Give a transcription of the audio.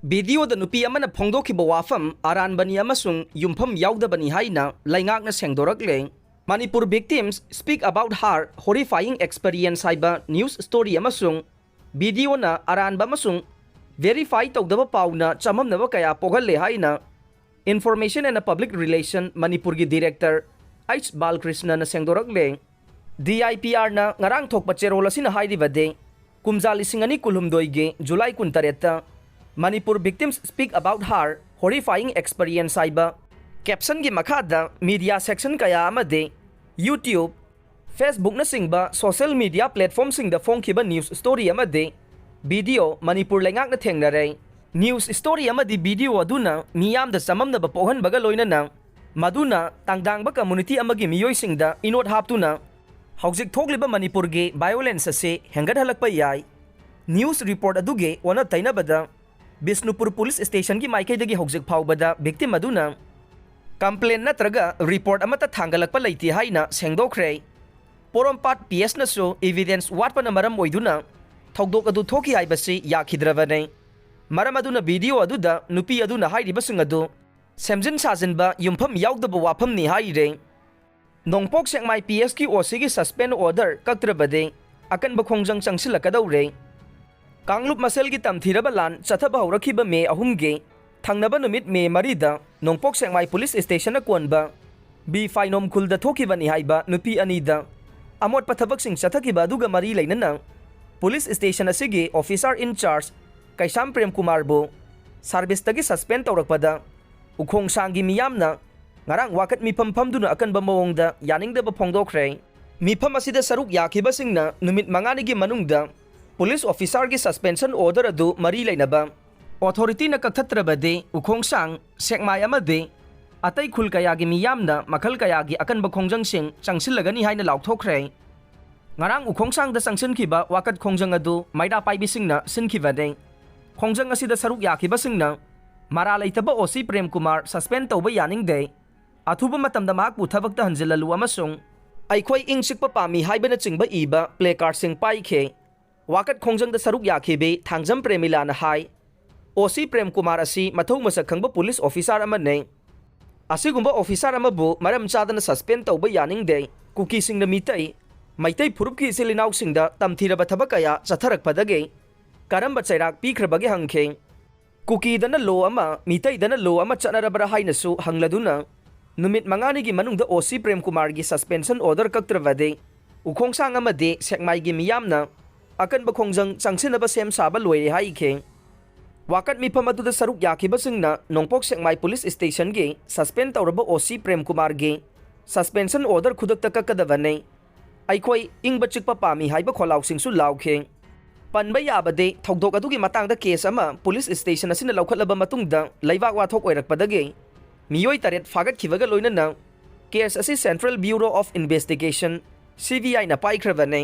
video द नुपी अमन फोंदोखिबा वाफम आरानबनी अमसुंग युमफम याउदबनी हाइना लाइंगाकना सेंगदोरकले Manipur victims speak about her horrifying experience हाइबा न्यूज स्टोरी अमसुंग वीडियो ना आरानबा अमसुंग वेरीफाई तौदबा पाउना चममनबा कया पोगल्ले हाइना information and public relation Manipur की डायरेक्टर एच बालकृष्ण ना सेंगदोरकले DIPR ना ngarang thokpa cherol asina hairibade kumja lisingani kulhumdoige July 18 Manipur victims speak about her horrifying experience haiba caption gi makhada media section kaya amade YouTube Facebook na singba social media platform singda phongkhiba news story amade video Manipur lengak na thengnare news story amadi video aduna miyam da samamna ba pohan baga loina na maduna tangdang ba community amagi miyoi singda inod haptuna हौजिक थोकलिबा Manipur के violence से हेंगट हलकपा याय news report अदुगे वना तैनबदा Bishnupur police station की माइकैदगी हौजिक फावबदा victim अदुना complain नत्रगा रिपोर्ट अमता थांगलकपा लैति हाइना सेंगदोखरे पोरमपाट PS नसो एविडेंस वाटपना मरम ओइदुना थौदोक अदु थोकी हाइबसी याखिद्रबने मरम अदुना वीडियो अदुदा नुपी अदुना हाइरिबसिंग अदु सेमजिन साजिनबा युमफम याउदबा वाफमनि हाइरे नोंपोक सेंगमाई PS की OC की सस्पेंड ऑर्डर कक्त्रबदे अकनब खोंजंग चंगसिलकदौरे कांगलुप मसेल की तमथीरब लान चथब हौरखिब मे अहुमगे थंगनब नुमित मे मरीदा नोंपोक सेंगमाई पुलिस स्टेशन कोनबा बी फाइनोम खुलद थोखिबनि हाइबा नुपी अनीदा अमोट पथबकसिंग चथखिब अदुगा मरी लैनना police station असिगे officer in charge कैसाम Prem Kumar बो सर्विसतगी suspend तौरकपदा उखोंसांगी मियामना ngarang wakat mifam famduna akanba mawongda yaningdaba phongdokre mifam asida saruk yakibasingna numit mangani gi manungda police officer gi suspension order adu mari leinaba authority na kakthtrabade ukhongsang sekmai amade atai khul kaya gi miyamna makhal kaya gi akanba khongjang sing changsilagani haina laukthokre ngarang ukhongsang da changsin khiba wakat khongjang adu maida paibisingna sinkhibade khongjang asida saruk yakibasingna mara leitaba OC Prem Kumar suspend tauba yaningde अथुब मतमदा माकपु थबकता हंजिललु अमसुंग अइखोय इंगसिकपा पामी हाइबना चिंगबा इबा प्ले कार्ड सिंग पाइखे वाकत खोंजंगदा सरुक याखिबे थांगजम प्रेमिलाना हाय OC प्रेम कुमार असि मथौ मसक खंगबा पुलिस ऑफिसर अमने असिगुंबा ऑफिसर अमबु मरम चादना सस्पेंड तौबा यानिंगदे कुकी सिंगना मितै मैतै फुरुप की सिलिनाउ सिंगदा तमथीरबा थबकया चथरकपदगे करंबा चैराक पीख्रबगे हंखे कुकी दना लो अमा मितै दना लो अमा चनरबरा हाइनसु हंगलदुना नुमित मंगानी की मनुंगदा OC प्रेम कुमार की सस्पेंशन ऑर्डर कक्त्रवदे उखोंगसांग अमदे सेकमाई की मियामना अकनब खोंजंग चंगसिनबा सेम साबा लोइरे हाइखे वाकत मिफम अदुदा सरुक याखिबसिंगना नोंपोक सेकमाई पुलिस स्टेशन के सस्पेंड तौरबा OC प्रेम कुमार के सस्पेंशन ऑर्डर खुदकता कक्कदबने अइखोय इंगबा चिकपा पामी हाइबा खोलाउसिंगसु लाउखे पनबा याबदे थौदोक अदुगी मतांगदा केस अमा पुलिस स्टेशन असिना लौखटलबा मतुंगदा लैबाक वाथोक ओइरकपदगे मियोई तरेट फागत खिबगा लोइनना केस असि central bureau of investigation CBI ना पाइख्रबने